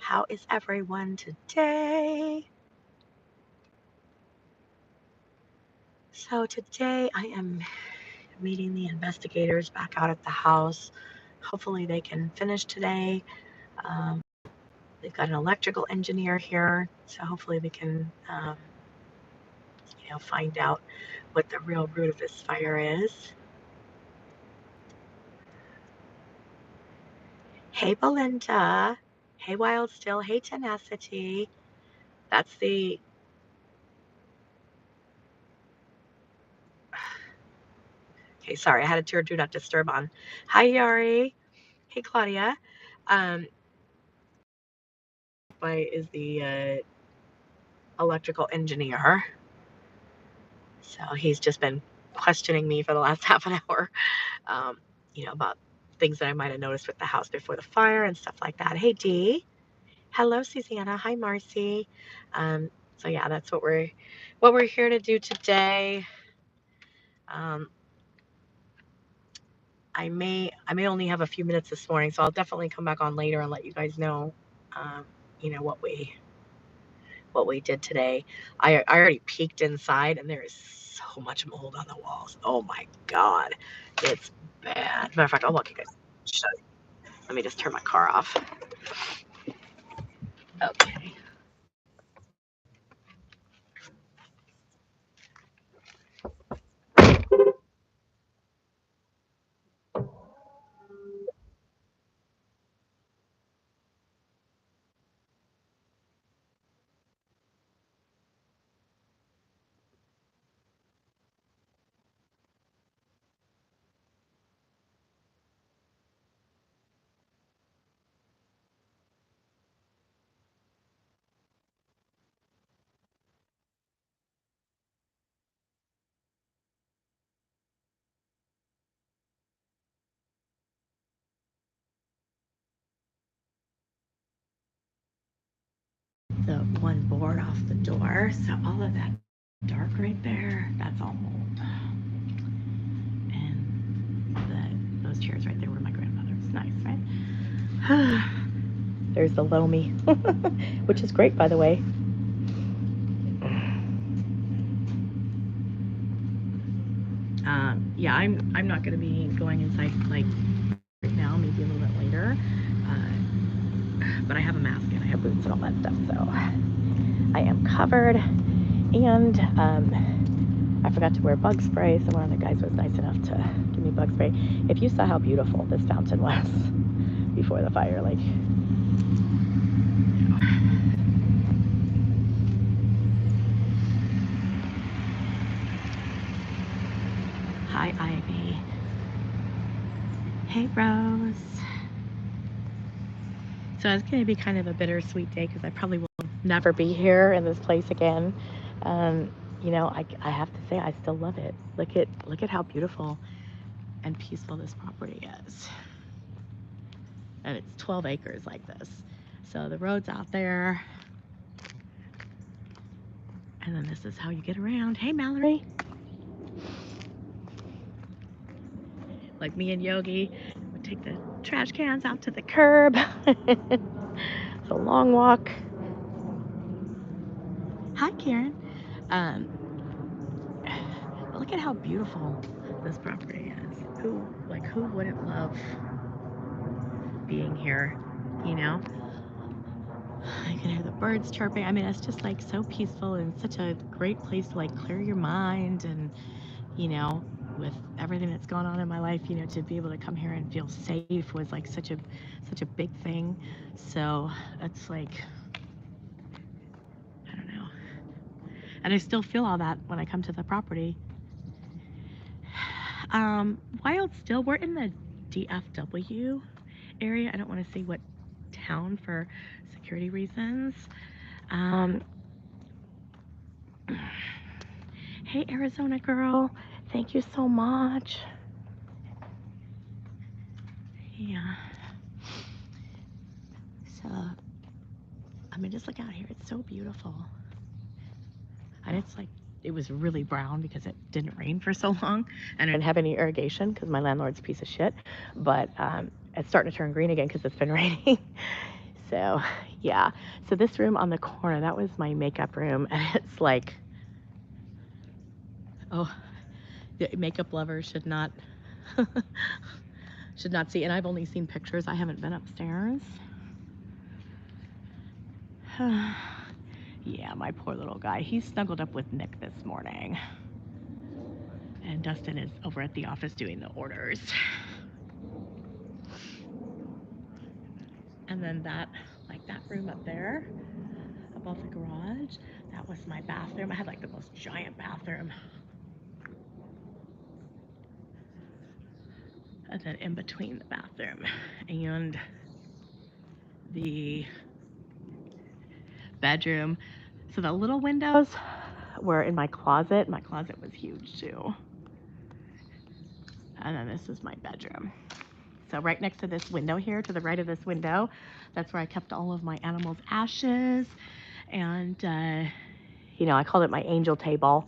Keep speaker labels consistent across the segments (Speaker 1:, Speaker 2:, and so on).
Speaker 1: How is everyone today? So today I am meeting the investigators back out at the house. Hopefully they can finish today. They've got an electrical engineer here, so hopefully we can, find out what the real root of this fire is. Hey, Belinda. Hey, Wild Still. Hey, Tenacity. That's the... Okay, sorry, I had to turn Do Not Disturb on. Hi, Yari. Hey, Claudia. Is the electrical engineer. So he's just been questioning me for the last half an hour, about things that I might have noticed with the house before the fire and stuff like that. Hey, Dee. Hello, Susanna. Hi, Marcy. So yeah, that's what we're here to do today. I may only have a few minutes this morning, so I'll definitely come back on later and let you guys know, what we did today. I already peeked inside, and there is so much mold on the walls. Oh my God, it's bad. Matter of fact, I'll look, you guys. Let me just turn my car off. Okay. The one board off the door, so all of that dark right there, that's all mold. And those chairs right there were my grandmother's. Nice, right? There's the Lomi, which is great, by the way. Yeah, I'm not going to be going inside like right now, maybe a little bit later. But I have a mask and I have boots and all that stuff, so I am covered. And I forgot to wear bug spray, so one of the guys was nice enough to give me bug spray. If you saw how beautiful this fountain was before the fire, like... Hi, Ivy. Hey, Rose. So it's going to be kind of a bittersweet day because I probably will never be here in this place again. I have to say I still love it. Look at how beautiful and peaceful this property is. And it's 12 acres like this. So the road's out there. And then this is how you get around. Hey, Mallory. Like me and Yogi would take the trash cans out to the curb. It's a long walk. Hi, Karen. But look at how beautiful this property is. Who wouldn't love being here, you know? I can hear the birds chirping. I mean, it's just like so peaceful and such a great place to like clear your mind. And, with everything that's gone on in my life, to be able to come here and feel safe was like such a big thing. So it's like, I don't know. And I still feel all that when I come to the property. Wild Still, we're in the DFW area. I don't want to say what town for security reasons. Hey, Arizona girl, thank you so much. Yeah. So, I mean, just look out here. It's so beautiful. And it's like, it was really brown because it didn't rain for so long. And I didn't have any irrigation because my landlord's a piece of shit. But it's starting to turn green again because it's been raining. So, Yeah, so this room on the corner, that was my makeup room, and it's like, oh, the makeup lovers should not should not see. And I've only seen pictures. I haven't been upstairs. Yeah, my poor little guy. He's snuggled up with Nick this morning. And Dustin is over at the office doing the orders. And then that room up there above the garage, that was my bathroom. I had like the most giant bathroom. And then in between the bathroom and the bedroom, so the little windows were in my closet. My closet was huge too. And then this is my bedroom. So right next to this window here, to the right of this window, that's where I kept all of my animals' ashes. And, you know, I called it my angel table.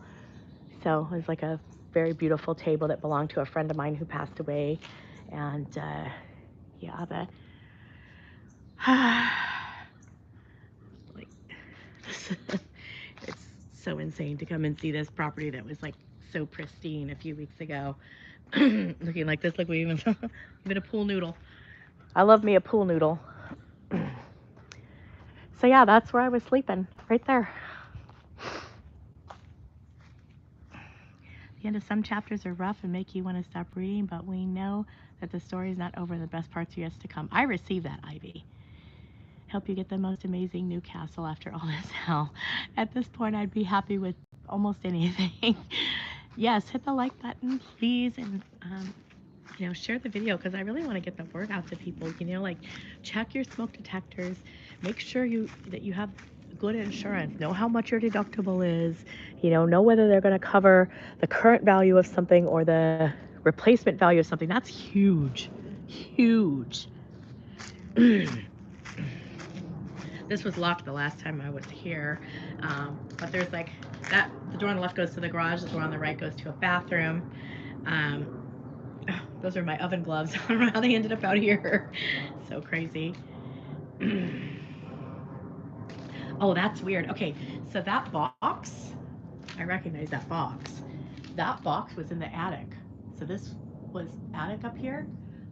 Speaker 1: So it was like a very beautiful table that belonged to a friend of mine who passed away. And, yeah, like, it's so insane to come and see this property that was like so pristine a few weeks ago. Looking like this. Look, we even a pool noodle. I love me a pool noodle. So yeah, that's where I was sleeping, right there. The end of some chapters are rough and make you want to stop reading, but we know that the story is not over and the best parts are yet to come. I received that, Ivy. Help you get the most amazing new castle after all this hell. At this point, I'd be happy with almost anything. Yes, hit the like button, please, and you know, share the video because I really want to get the word out to people. You know, like check your smoke detectors. Make sure that you have good insurance. Know how much your deductible is. You know whether they're going to cover the current value of something or the replacement value of something. That's huge, huge. This was locked the last time I was here, but there's like that. The door on the left goes to the garage. The door on the right goes to a bathroom. Those are my oven gloves. I don't know how they ended up out here. So crazy. Oh, that's weird. Okay, so that box, I recognize that box. That box was in the attic. So this was attic up here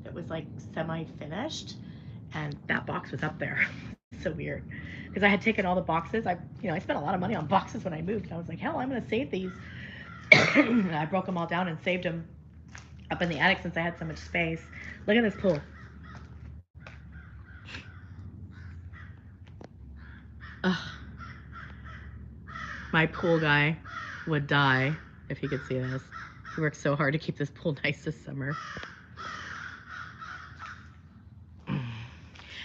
Speaker 1: that was like semi-finished, and that box was up there. So weird. Because I had taken all the boxes. I spent a lot of money on boxes when I moved. And I was like, hell, I'm going to save these. And I broke them all down and saved them up in the attic since I had so much space. Look at this pool. Ugh. My pool guy would die if he could see this. He worked so hard to keep this pool nice this summer.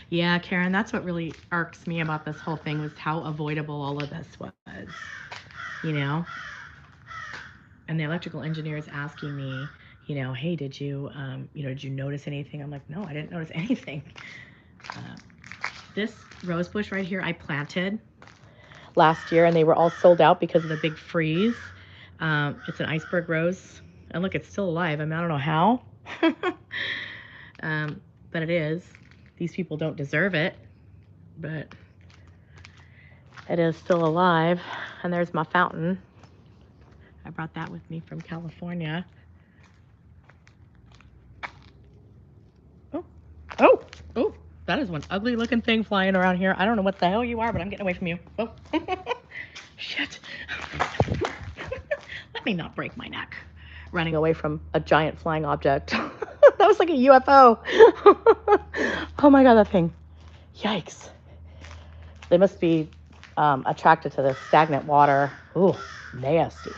Speaker 1: Yeah, Karen, that's what really irks me about this whole thing was how avoidable all of this was, you know? And the electrical engineer is asking me, you know, hey, did you notice anything? I'm like, no, I didn't notice anything. This rose bush right here, I planted last year, and they were all sold out because of the big freeze. It's an iceberg rose, and look, it's still alive. I mean, I don't know how, but it is. These people don't deserve it, but it is still alive. And there's my fountain. I brought that with me from California. Oh, that is one ugly looking thing flying around here. I don't know what the hell you are, but I'm getting away from you. Oh, shit. Let me not break my neck. Running away from a giant flying object. That was like a UFO. Oh my God, that thing. Yikes. They must be attracted to the stagnant water. Ooh, nasty.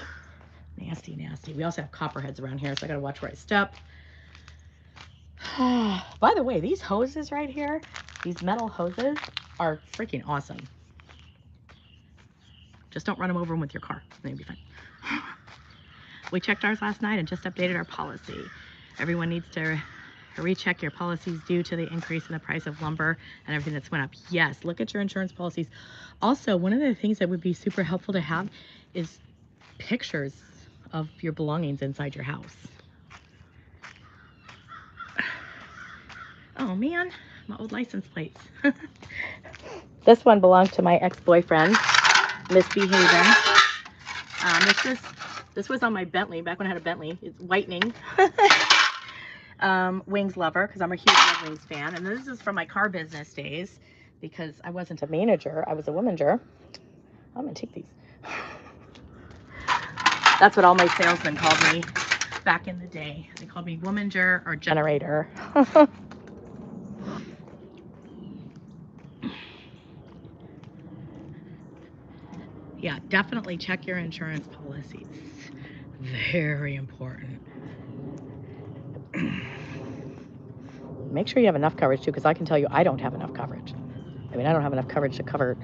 Speaker 1: Nasty, nasty. We also have copperheads around here, so I gotta watch where I step. By the way, these hoses right here, these metal hoses, are freaking awesome. Just don't run them over with your car. Then you'll be fine. We checked ours last night and just updated our policy. Everyone needs to recheck your policies due to the increase in the price of lumber and everything that's went up. Yes, look at your insurance policies. Also, one of the things that would be super helpful to have is pictures of your belongings inside your house. Oh man, my old license plates. This one belonged to my ex-boyfriend, misbehaving. This was on my Bentley, back when I had a Bentley. It's whitening. Wings lover, because I'm a huge Red Wings fan. And this is from my car business days, because I wasn't a manager, I was a womager. I'm gonna take these. That's what all my salesmen called me back in the day. They called me womager or generator. Yeah, definitely check your insurance policies. Very important. Make sure you have enough coverage too, because I can tell you I don't have enough coverage. I mean, I don't have enough coverage to cover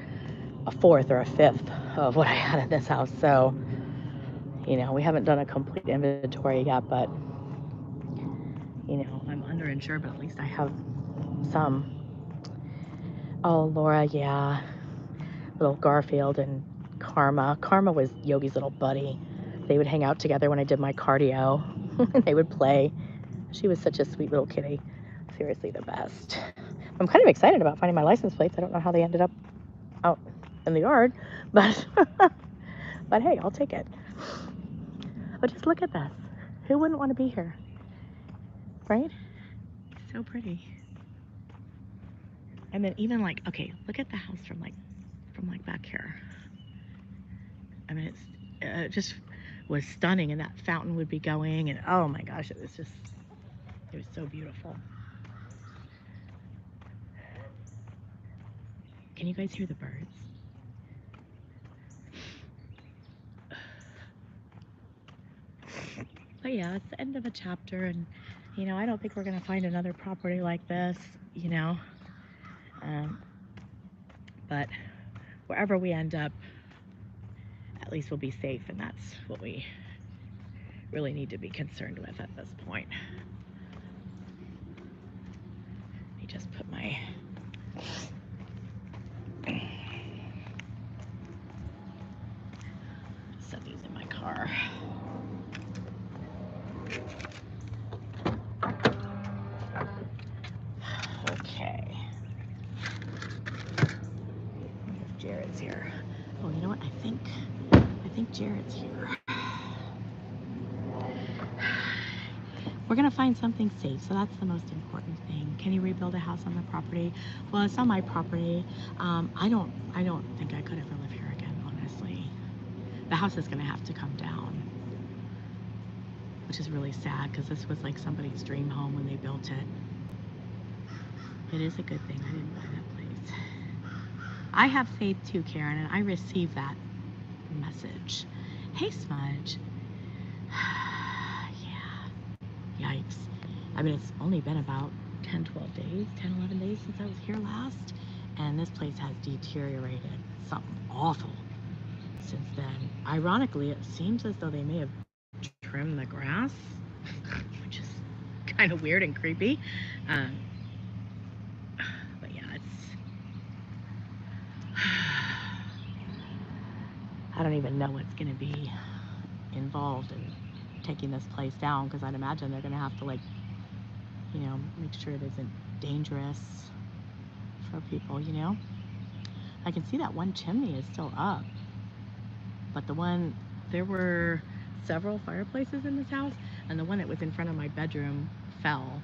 Speaker 1: a fourth or a fifth of what I had in this house. So, you know, we haven't done a complete inventory yet, but, you know, I'm underinsured, but at least I have some. Oh, Laura, yeah. Little Garfield and Karma. Karma was Yogi's little buddy. They would hang out together when I did my cardio. They would play. She was such a sweet little kitty. Seriously, the best. I'm kind of excited about finding my license plates. I don't know how they ended up out in the yard, but but hey, I'll take it. Oh, just look at this. Who wouldn't want to be here? Right? So pretty. And then even like, okay, look at the house from like back here. I mean, it just was stunning, and that fountain would be going, and oh my gosh, it was so beautiful. Can you guys hear the birds? But yeah, it's the end of a chapter, and you know, I don't think we're gonna find another property like this, you know. But wherever we end up, at least we'll be safe, and that's what we really need to be concerned with at this point. Let me just put my set these in my car. Okay. If Jared's here. Oh, you know what? I think Jared's here. We're gonna find something safe, so that's the most important thing. Can you rebuild a house on the property? Well, it's on my property. I don't think I could ever live here again, honestly. The house is gonna have to come down, which is really sad because this was like somebody's dream home when they built it. It is a good thing I didn't buy that place. I have faith too, Karen, and I received that message. Hey, Smudge. Yeah. Yikes. I mean, it's only been about 10, 12 days, 10, 11 days since I was here last, and this place has deteriorated something awful since then. Ironically, it seems as though they may have trimmed the grass, which is kind of weird and creepy. But yeah, I don't even know what's going to be involved in taking this place down, because I'd imagine they're going to have to, like, you know, make sure it isn't dangerous for people, you know. I can see that one chimney is still up, but there were several fireplaces in this house, and the one that was in front of my bedroom fell.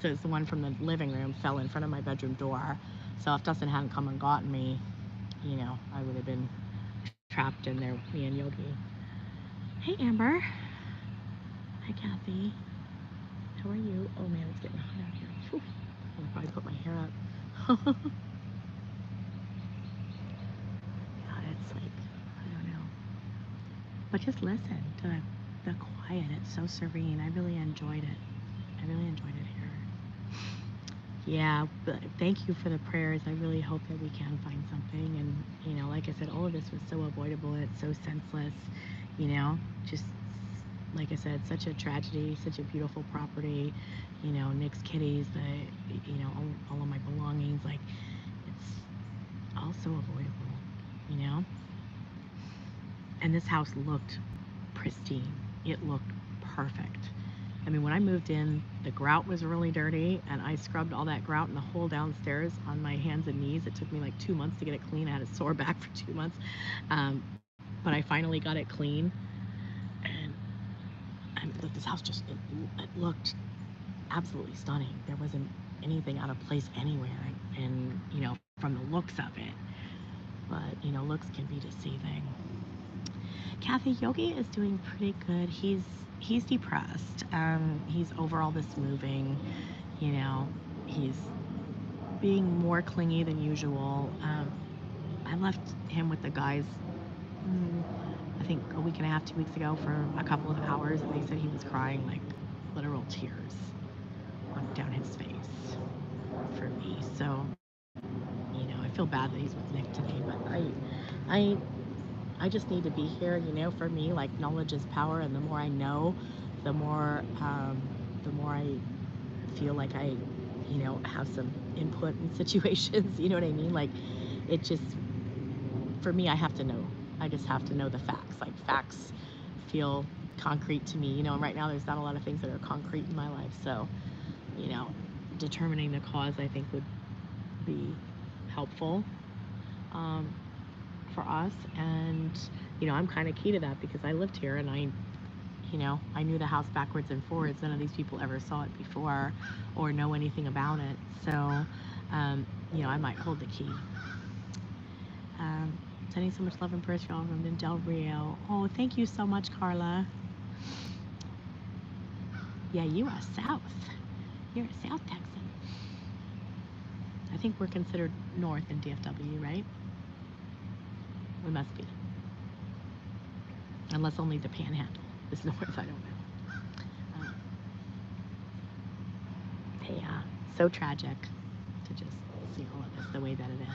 Speaker 1: So it's the one from the living room fell in front of my bedroom door. So if Dustin hadn't come and gotten me, you know, I would have been trapped in there, me and Yogi. Hey, Amber. Hi, Kathy. How are you? Oh man, it's getting hot out here. Whew. I'm gonna probably put my hair up. Yeah, it's like, I don't know. But just listen to the quiet. It's so serene. I really enjoyed it. I really enjoyed it here. Yeah, but thank you for the prayers. I really hope that we can find something. And, you know, like I said, all of this was so avoidable and it's so senseless, you know, just like I said, such a tragedy, such a beautiful property, you know, Nick's kitties, you know, all of my belongings, like, it's all so avoidable, you know. And this house looked pristine. It looked perfect. I mean, when I moved in, the grout was really dirty, and I scrubbed all that grout in the whole downstairs on my hands and knees. It took me like 2 months to get it clean. I had a sore back for 2 months, but I finally got it clean. And like this house just it looked absolutely stunning. There wasn't anything out of place anywhere, and from the looks of it. But looks can be deceiving. Kathy, Yogi is doing pretty good. He's depressed. He's over all this moving. He's being more clingy than usual. I left him with the guys. I think a week and a half, 2 weeks ago for a couple of hours, and they said he was crying like literal tears down his face for me. So, I feel bad that he's with Nick today, but I I just need to be here, for me, like knowledge is power, and the more I know, the more I feel like I, have some input in situations, you know what I mean? Like, it just, for me, I have to know. I just have to know the facts. Like, facts feel concrete to me, and right now there's not a lot of things that are concrete in my life, so, determining the cause, I think, would be helpful. For us, and I'm kind of key to that because I lived here, and I knew the house backwards and forwards. None of these people ever saw it before or know anything about it, so I might hold the key. Sending so much love and prayers for all from Del Rio. Oh, thank you so much, Carla. Yeah, you are South. You're a South Texan. I think we're considered North in DFW, right? We must be. Unless only the Panhandle is North, I don't know. Yeah, so tragic to just see all of this the way that it is.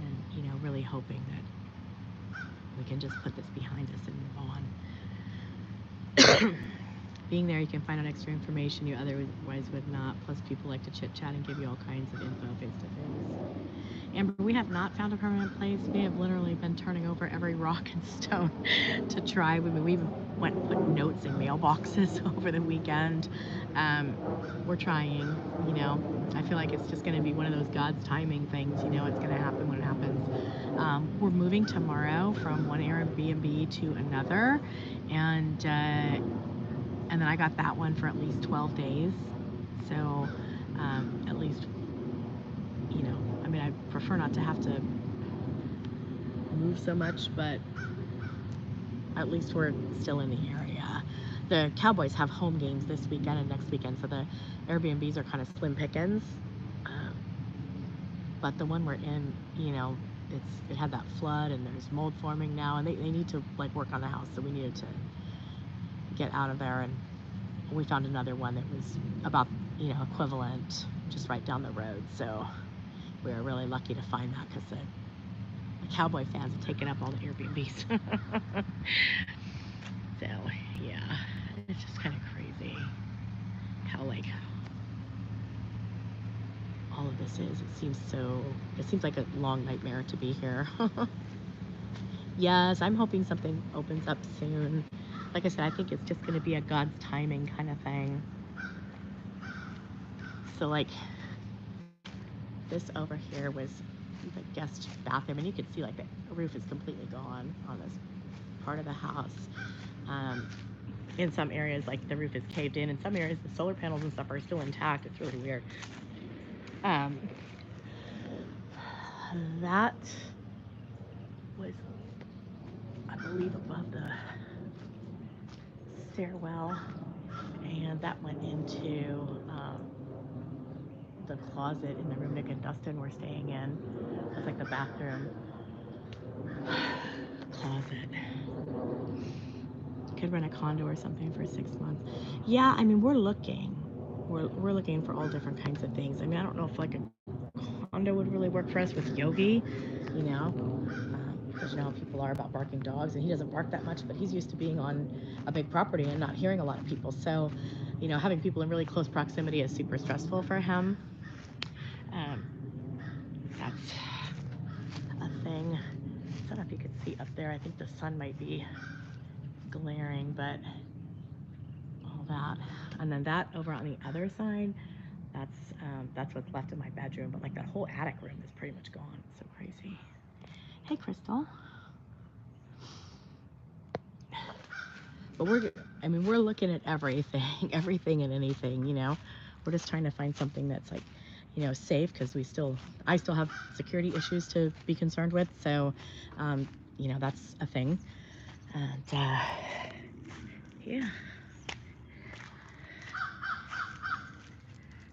Speaker 1: And, really hoping that we can just put this behind us and move on. Being there, you can find out extra information you otherwise would not. Plus, people like to chit-chat and give you all kinds of info face-to-face. Amber, we have not found a permanent place. We have literally been turning over every rock and stone to try. We even went and put notes in mailboxes over the weekend. We're trying, I feel like it's just going to be one of those God's timing things, it's going to happen when it happens. We're moving tomorrow from one Airbnb to another, and then I got that one for at least 12 days. So at least, I prefer not to have to move so much, but at least we're still in the area. The Cowboys have home games this weekend and next weekend, so the Airbnbs are kind of slim pickings. But the one we're in, it had that flood, and there's mold forming now, and they need to work on the house, so we needed to get out of there, and we found another one that was about equivalent, just right down the road. So we were really lucky to find that because the Cowboy fans have taken up all the Airbnbs. So yeah, it's just kind of crazy how all of this is. It seems like a long nightmare to be here. Yes, I'm hoping something opens up soon. Like I said, I think it's just going to be a God's timing kind of thing. So this over here was the guest bathroom, and you can see the roof is completely gone on this part of the house. In some areas, the roof is caved in. In some areas, the solar panels and stuff are still intact. It's really weird. That was, I believe, above the stairwell, and that went into the closet in the room Nick and Dustin were staying in. It's the bathroom closet. Could rent a condo or something for 6 months. Yeah, we're looking. We're looking for all different kinds of things. I don't know if a condo would really work for us with Yogi, because how people are about barking dogs, and he doesn't bark that much, but he's used to being on a big property and not hearing a lot of people. So, having people in really close proximity is super stressful for him. That's a thing. I don't know if you could see up there. I think the sun might be glaring, but oh all that. And then that over on the other side, that's what's left in my bedroom. But like that whole attic room is pretty much gone. It's so crazy. Hey, Crystal. But we're looking at everything, everything and anything, you know. We're just trying to find something that's like, you know, safe, because I still have security issues to be concerned with. So, you know, that's a thing. And yeah.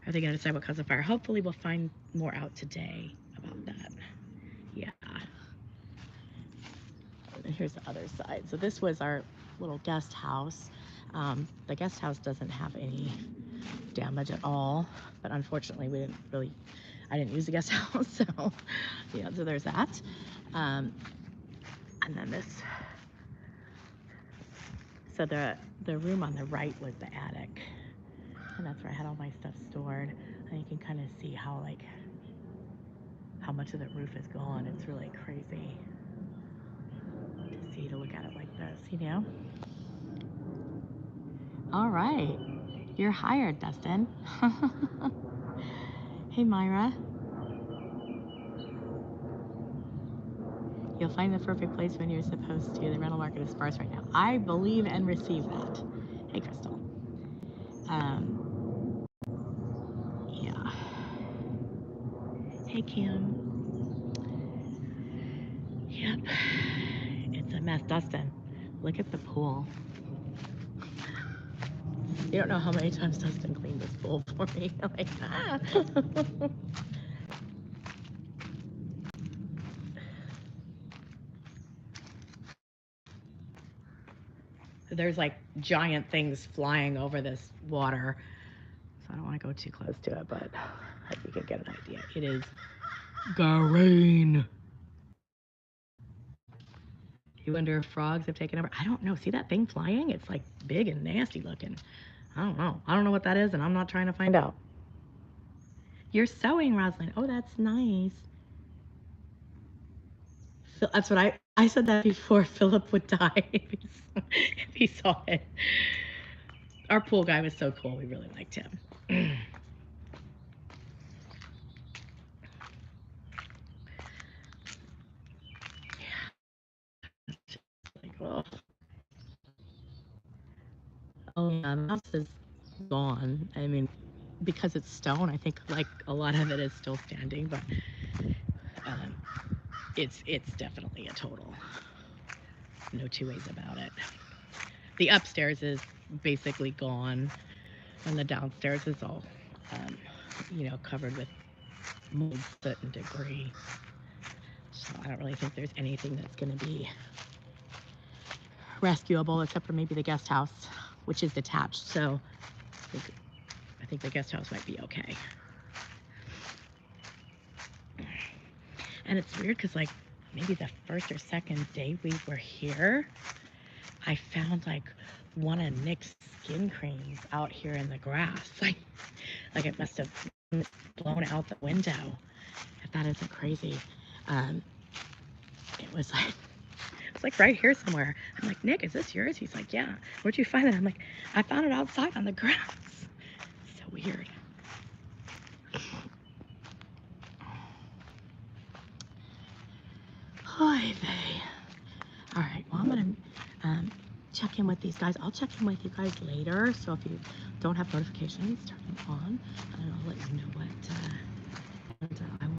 Speaker 1: Are they going to decide what caused the fire? Hopefully we'll find more out today about that. Yeah. And here's the other side. So this was our little guest house. The guest house doesn't have any damage at all, but unfortunately I didn't use the guest house, so yeah, so there's that. And then this, so the room on the right was the attic, and that's where I had all my stuff stored. And you can kind of see how much of the roof is gone. It's really crazy to look at it like this, you know? All right, you're hired, Dustin. Hey, Myra. You'll find the perfect place when you're supposed to. The rental market is sparse right now. I believe and receive that. Hey, Crystal. Yeah. Hey, Kim. Yep. It's a mess. Dustin, look at the pool. You don't know how many times Dustin cleaned this pool for me. I'm like, ah. There's like giant things flying over this water, so I don't want to go too close to it, but I hope you can get an idea. It is green. You wonder if frogs have taken over? I don't know. See that thing flying? It's like big and nasty looking. I don't know. I don't know what that is, and I'm not trying to find out. You're sewing, Rosalind. Oh, that's nice. That's what I said that before. Philip would die if he saw it. Our pool guy was so cool. We really liked him. Like, oh. Oh yeah, the house is gone. I mean, because it's stone, I think like a lot of it is still standing, but it's definitely a total. No two ways about it. The upstairs is basically gone, and the downstairs is all, you know, covered with mold, soot, and debris. So I don't really think there's anything that's going to be rescuable except for maybe the guest house, which is detached. So I think the guest house might be okay. And it's weird because like maybe the first or second day we were here, I found like one of Nick's skin creams out here in the grass. Like it must have blown out the window. If that isn't crazy. It was like right here somewhere. I'm like, Nick, is this yours? He's like, yeah. Where'd you find it? I'm like, I found it outside on the grass. So weird. Hi, vey. All right, well, I'm going to check in with these guys. I'll check in with you guys later. So if you don't have notifications, turn them on, and I'll let you know what